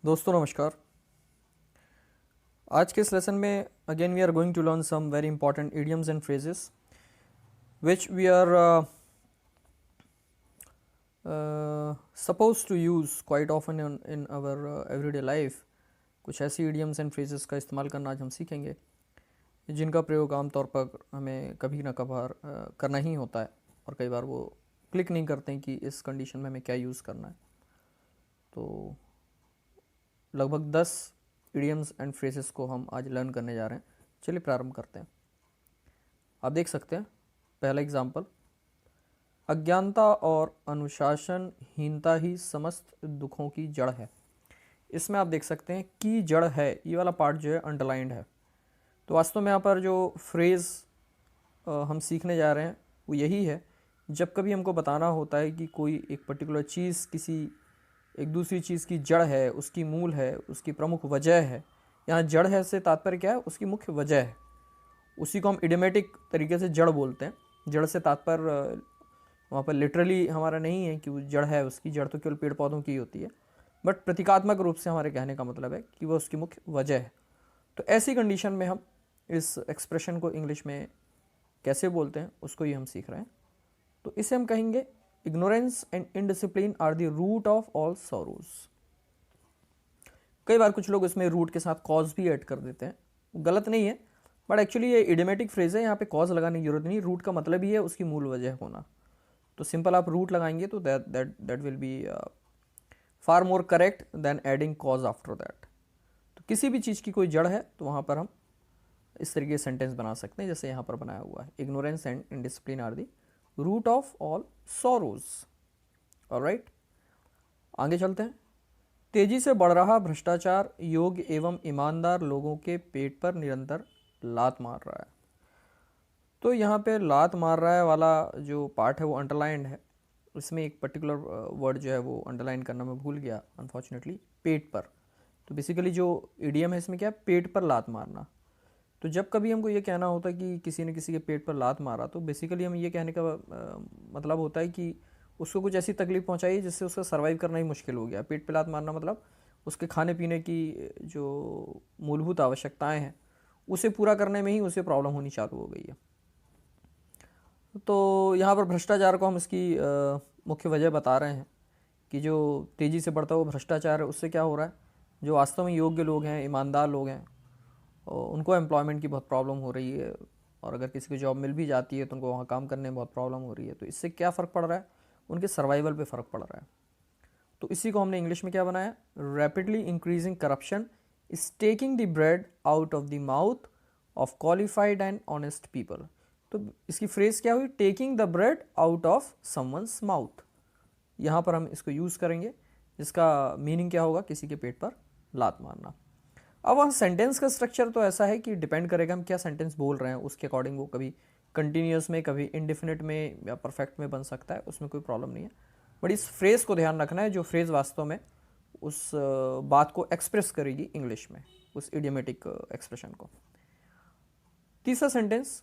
दोस्तों नमस्कार। आज के इस लेसन में again we are going to learn some very important idioms and phrases which we are supposed to use quite often in our everyday life। कुछ ऐसी idioms and phrases का इस्तेमाल करना आज हम सीखेंगे जिनका प्रयोग आमतौर पर हमें कभी ना कभार करना ही होता है और कई बार वो क्लिक नहीं करते हैं कि इस कंडीशन में हमें क्या यूज़ करना है। तो लगभग 10 idioms एंड phrases को हम आज लर्न करने जा रहे हैं। चलिए प्रारंभ करते हैं। आप देख सकते हैं पहला एग्जाम्पल, अज्ञानता और अनुशासनहीनता ही समस्त दुखों की जड़ है। इसमें आप देख सकते हैं की जड़ है, ये वाला पार्ट जो है अंडरलाइंड है। तो वास्तव में यहाँ पर जो फ्रेज़ हम सीखने जा रहे हैं वो यही है, जब कभी हमको बताना होता है कि कोई एक पर्टिकुलर चीज़ किसी एक दूसरी चीज़ की जड़ है, उसकी मूल है, उसकी प्रमुख वजह है। यहाँ जड़ है से तात्पर्य क्या है? उसकी मुख्य वजह है। उसी को हम इडियोमेटिक तरीके से जड़ बोलते हैं। जड़ से तात्पर्य वहाँ पर लिटरली हमारा नहीं है कि वो जड़ है, उसकी जड़ तो केवल पेड़ पौधों की होती है, बट प्रतीकात्मक रूप से हमारे कहने का मतलब है कि वह उसकी मुख्य वजह है। तो ऐसी कंडीशन में हम इस एक्सप्रेशन को इंग्लिश में कैसे बोलते हैं उसको ही हम सीख रहे हैं। तो इसे हम कहेंगे ignorance and indiscipline are the root of all sorrows. कई बार कुछ लोग इसमें रूट के साथ कॉज भी ऐड कर देते हैं, वो गलत नहीं है, बट एक्चुअली ये इडियोमेटिक फ्रेज है, यहाँ पे कॉज लगाने की जरूरत नहीं। रूट का मतलब ही है उसकी मूल वजह होना। तो सिंपल आप रूट लगाएंगे तो that will be far more correct than adding cause after that. तो किसी भी चीज़ की कोई जड़ है तो वहाँ पर हम इस तरीके से सेंटेंस बना सकते हैं जैसे यहाँ पर बनाया हुआ है, ignorance and indiscipline are the root of all sorrows. Alright, आगे चलते हैं। तेजी से बढ़ रहा भ्रष्टाचार योग्य एवं ईमानदार लोगों के पेट पर निरंतर लात मार रहा है। तो यहाँ पे लात मार रहा है वाला जो पार्ट है वो अंडरलाइंड है। इसमें एक पर्टिकुलर वर्ड जो है वो अंडरलाइन करना मैं भूल गया अनफॉर्चुनेटली, पेट पर। तो बेसिकली जो इडियम है इसमें क्या है? पेट पर लात मारना। तो जब कभी हमको ये कहना होता है कि किसी ने किसी के पेट पर लात मारा, तो बेसिकली हम ये कहने का मतलब होता है कि उसको कुछ ऐसी तकलीफ पहुंचाई जिससे उसका सर्वाइव करना ही मुश्किल हो गया। पेट पर लात मारना मतलब उसके खाने पीने की जो मूलभूत आवश्यकताएं हैं उसे पूरा करने में ही उसे प्रॉब्लम होनी चालू हो गई है। तो यहाँ पर भ्रष्टाचार को हम इसकी मुख्य वजह बता रहे हैं कि जो तेज़ी से बढ़ता हुआ भ्रष्टाचार है उससे क्या हो रहा है, जो वास्तव में योग्य लोग हैं, ईमानदार लोग हैं, उनको एम्प्लॉयमेंट की बहुत प्रॉब्लम हो रही है। और अगर किसी को जॉब मिल भी जाती है तो उनको वहाँ काम करने में बहुत प्रॉब्लम हो रही है। तो इससे क्या फ़र्क पड़ रहा है? उनके सर्वाइवल पे फ़र्क पड़ रहा है। तो इसी को हमने इंग्लिश में क्या बनाया? Rapidly increasing corruption is taking the bread out of the mouth of qualified and honest people. तो इसकी फ्रेज क्या हुई? Taking the bread out of someone's mouth. यहाँ पर हम इसको यूज़ करेंगे, जिसका मीनिंग क्या होगा? किसी के पेट पर लात मारना। अब वहाँ सेंटेंस का स्ट्रक्चर तो ऐसा है कि डिपेंड करेगा हम क्या सेंटेंस बोल रहे हैं, उसके अकॉर्डिंग वो कभी कंटिन्यूस में, कभी इनडिफिनिट में या परफेक्ट में बन सकता है, उसमें कोई प्रॉब्लम नहीं है। बट इस फ्रेज को ध्यान रखना है, जो फ्रेज वास्तव में उस बात को एक्सप्रेस करेगी इंग्लिश में, उस इडियोमेटिक एक्सप्रेशन को। तीसरा सेंटेंस,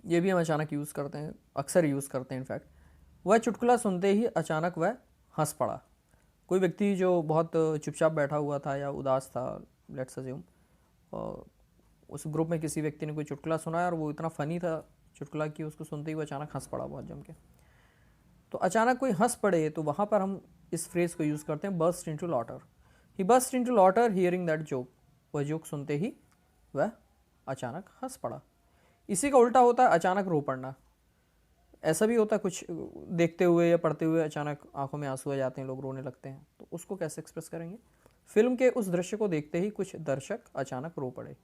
ये भी हम अचानक यूज़ करते हैं, अक्सर यूज़ करते हैं इनफैक्ट। वह चुटकुला सुनते ही अचानक वह हंस पड़ा। कोई व्यक्ति जो बहुत चुपचाप बैठा हुआ था या उदास था, लेट्स अज्यूम, और उस ग्रुप में किसी व्यक्ति ने कोई चुटकुला सुनाया और वो इतना फ़नी था चुटकुला कि उसको सुनते ही वो अचानक हंस पड़ा बहुत जम के। तो अचानक कोई हंस पड़े तो वहाँ पर हम इस फ्रेज को यूज़ करते हैं, burst into laughter. He burst into laughter hearing that joke. वह जोक सुनते ही वह अचानक हंस पड़ा। इसी का उल्टा होता है अचानक रो पड़ना। ऐसा भी होता है, कुछ देखते हुए या पढ़ते हुए अचानक आंखों में आंसू आ जाते हैं, लोग रोने लगते हैं। तो उसको कैसे एक्सप्रेस करेंगे? फिल्म के उस दृश्य को देखते ही कुछ दर्शक अचानक रो पड़े।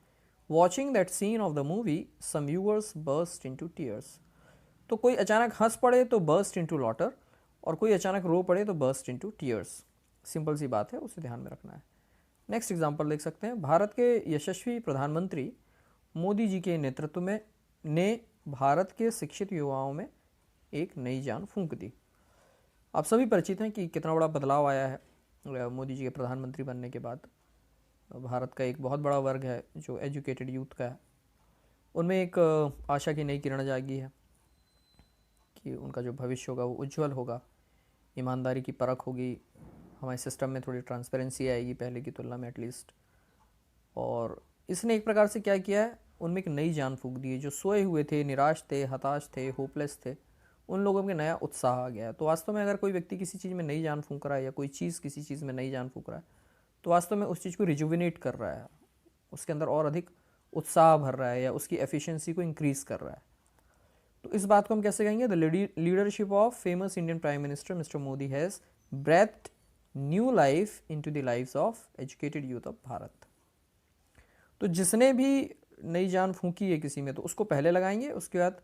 Watching that scene of the movie some viewers burst into tears. तो कोई अचानक हंस पड़े तो बर्स्ट इनटू लॉटर, और कोई अचानक रो पड़े तो बर्स्ट इनटू टीयर्स। सिंपल सी बात है, उसे ध्यान में रखना है। नेक्स्ट एग्जाम्पल देख सकते हैं। भारत के यशस्वी प्रधानमंत्री मोदी जी के नेतृत्व में ने भारत के शिक्षित युवाओं में एक नई जान फूंक दी। आप सभी परिचित हैं कि कितना बड़ा बदलाव आया है मोदी जी के प्रधानमंत्री बनने के बाद। भारत का एक बहुत बड़ा वर्ग है जो एजुकेटेड यूथ का है, उनमें एक आशा की नई किरण जागी है कि उनका जो भविष्य होगा वो उज्जवल होगा, ईमानदारी की परख होगी, हमारे सिस्टम में थोड़ी ट्रांसपेरेंसी आएगी पहले की तुलना में एटलीस्ट। और इसने एक प्रकार से क्या किया है, उनमें एक नई जान फूंक दी है। जो सोए हुए थे, निराश थे, हताश थे, होपलेस थे, उन लोगों में नया उत्साह आ गया है। तो वास्तव में अगर कोई व्यक्ति किसी चीज़ में नई जान फूंक रहा है या कोई चीज़ किसी चीज़ में नई जान फूंक रहा है तो वास्तव में उस चीज़ को रिजुविनेट कर रहा है, उसके अंदर और अधिक उत्साह भर रहा है या उसकी एफिशिएंसी को इंक्रीज कर रहा है। तो इस बात को हम कैसे कहेंगे, the leadership of famous Indian prime minister mister Modi has breath new life into the lives of educated youth of Bharat. तो जिसने भी नई जान फूंकी है किसी में तो उसको पहले लगाएंगे, उसके बाद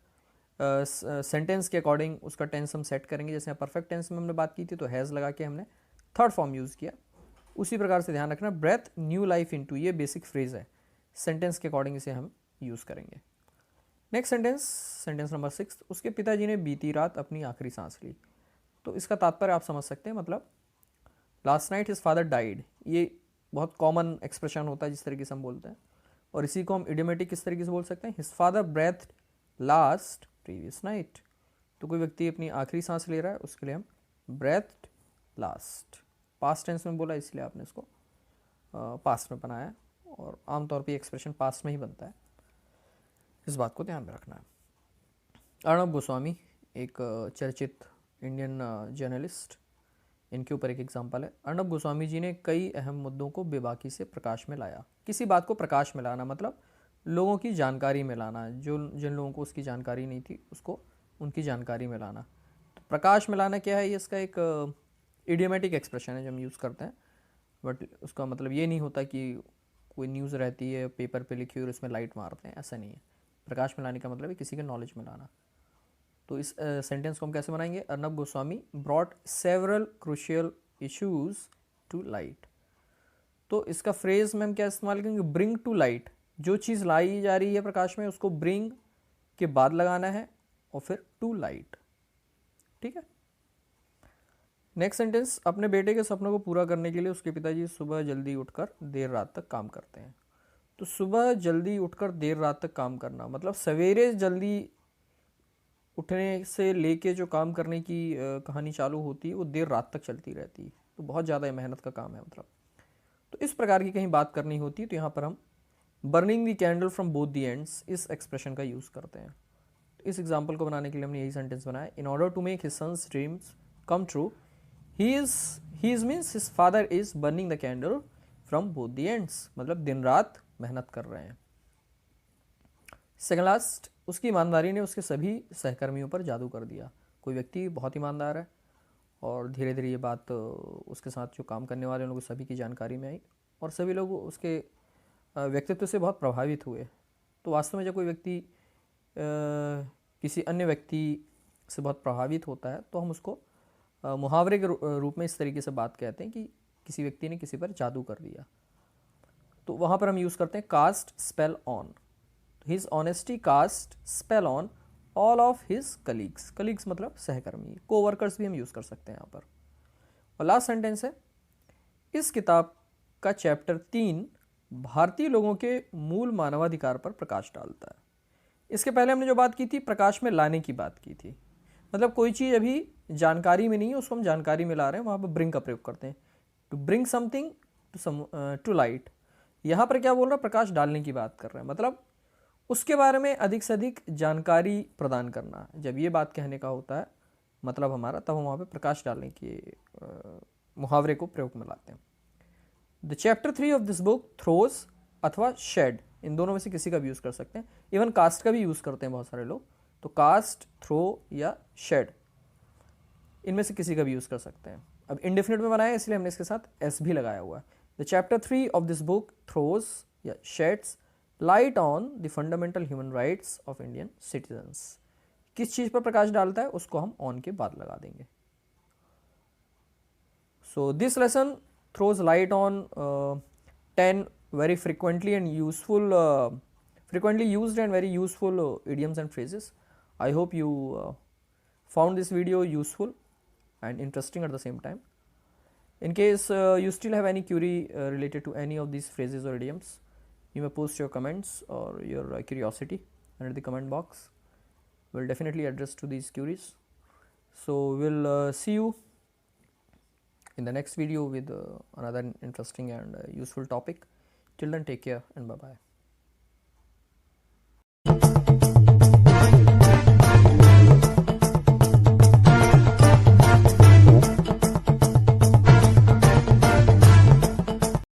सेंटेंस के अकॉर्डिंग उसका टेंस हम सेट करेंगे। जैसे परफेक्ट टेंस में हमने बात की थी तो हैज़ लगा के हमने थर्ड फॉर्म यूज़ किया, उसी प्रकार से ध्यान रखना ब्रेथ न्यू लाइफ इनटू, ये बेसिक फ्रेज है, सेंटेंस के अकॉर्डिंग इसे हम यूज़ करेंगे। नेक्स्ट सेंटेंस, सेंटेंस नंबर 6, उसके पिताजी ने बीती रात अपनी आखिरी सांस ली। तो इसका तात्पर्य आप समझ सकते हैं, मतलब last night his father died, ये बहुत कॉमन एक्सप्रेशन होता है जिस तरीके से हम बोलते हैं, और इसी को हम इडियोमेटिक किस तरीके से बोल सकते हैं, his father breath last previous night. तो कोई व्यक्ति अपनी आखिरी सांस ले रहा है उसके लिए हम ब्रेथ लास्ट, पास्ट टेंस में बोला इसलिए आपने इसको पास्ट में बनाया, और आमतौर पे एक्सप्रेशन पास्ट में ही बनता है, इस बात को ध्यान में रखना है। अर्णब गोस्वामी एक चर्चित इंडियन जर्नलिस्ट, इनके ऊपर एक एग्जाम्पल है। अर्णब गोस्वामी जी ने कई अहम मुद्दों को बेबाकी से प्रकाश में लाया। किसी बात को प्रकाश में लाना मतलब लोगों की जानकारी में लाना, जो जिन लोगों को उसकी जानकारी नहीं थी उसको उनकी जानकारी में लाना। तो प्रकाश में लाना क्या है, ये इसका एक इडियोमेटिक एक्सप्रेशन है जो हम यूज़ करते हैं, बट उसका मतलब ये नहीं होता कि कोई न्यूज़ रहती है पेपर पे लिखी और उसमें लाइट मारते हैं, ऐसा नहीं है। प्रकाश में लाने का मतलब है किसी के नॉलेज में लाना। तो इस सेंटेंस को हम कैसे बनाएंगे, Arnab Goswami brought several crucial issues to light. तो इसका फ्रेज में हम क्या इस्तेमाल करेंगे, ब्रिंग टू लाइट, जो चीज़ लाई जा रही है प्रकाश में उसको ब्रिंग के बाद लगाना है और फिर टू लाइट, ठीक है। नेक्स्ट सेंटेंस, अपने बेटे के सपनों को पूरा करने के लिए उसके पिताजी सुबह जल्दी उठकर देर रात तक काम करते हैं। तो सुबह जल्दी उठकर देर रात तक काम करना मतलब सवेरे जल्दी उठने से लेके जो काम करने की कहानी चालू होती है वो देर रात तक चलती रहती है, तो बहुत ज़्यादा मेहनत का काम है मतलब। तो इस प्रकार की कहीं बात करनी होती है तो यहाँ पर हम burning the candle from both the ends इस एक्सप्रेशन का यूज़ करते हैं। तो इस एग्जाम्पल को बनाने के लिए हमने यही सेंटेंस बनाया, in order to make his sons dreams come true he is means his father is burning the candle from both the ends, मतलब दिन रात मेहनत कर रहे हैं। सेकंड लास्ट, उसकी ईमानदारी ने उसके सभी सहकर्मियों पर जादू कर दिया। कोई व्यक्ति बहुत ईमानदार है और धीरे धीरे ये बात उसके साथ जो काम करने वाले लोग सभी की जानकारी में आई और सभी लोग उसके व्यक्तित्व से बहुत प्रभावित हुए। तो वास्तव में जब कोई व्यक्ति किसी अन्य व्यक्ति से बहुत प्रभावित होता है तो हम उसको मुहावरे के रूप में इस तरीके से बात कहते हैं कि किसी व्यक्ति ने किसी पर जादू कर दिया। तो वहाँ पर हम यूज़ करते हैं cast spell on. His honesty cast spell on all of his colleagues, colleagues मतलब सहकर्मी, कोवर्कर्स भी हम यूज़ कर सकते हैं यहाँ पर। और लास्ट सेंटेंस है, इस किताब का चैप्टर 3 भारतीय लोगों के मूल मानवाधिकार पर प्रकाश डालता है। इसके पहले हमने जो बात की थी प्रकाश में लाने की बात की थी, मतलब कोई चीज़ अभी जानकारी में नहीं है उसको हम जानकारी में ला रहे हैं, वहाँ पर ब्रिंग का प्रयोग करते हैं, to bring something to light. यहाँ पर क्या बोल रहा है, प्रकाश डालने की बात कर रहे हैं, मतलब उसके बारे में अधिक से अधिक जानकारी प्रदान करना। जब ये बात कहने का होता है मतलब हमारा, तब हम वहाँ पे प्रकाश डालने के मुहावरे को प्रयोग में लाते हैं। The chapter 3 of this book throws अथवा शेड, इन दोनों में से किसी का भी यूज़ कर सकते हैं। इवन कास्ट का भी यूज़ करते हैं बहुत सारे लोग, तो कास्ट, थ्रो या शेड, इनमें से किसी का भी यूज़ कर सकते हैं। अब इंडेफिनिट में बनाया इसलिए हमने इसके साथ एस भी लगाया हुआ है। The chapter 3 of this book throws या sheds light on the fundamental human rights of Indian citizens. किस चीज़ पर प्रकाश डालता है उसको हम ऑन के बाद लगा देंगे। So this lesson throws light on 10 very frequently used and very useful idioms and phrases. I hope you found this video useful and interesting at the same time. In case you still have any query related to any of these phrases or idioms, you may post your comments or your curiosity under the comment box. We'll definitely address to these queries. So we'll see you in the next video with another interesting and useful topic. Till then, take care and bye bye.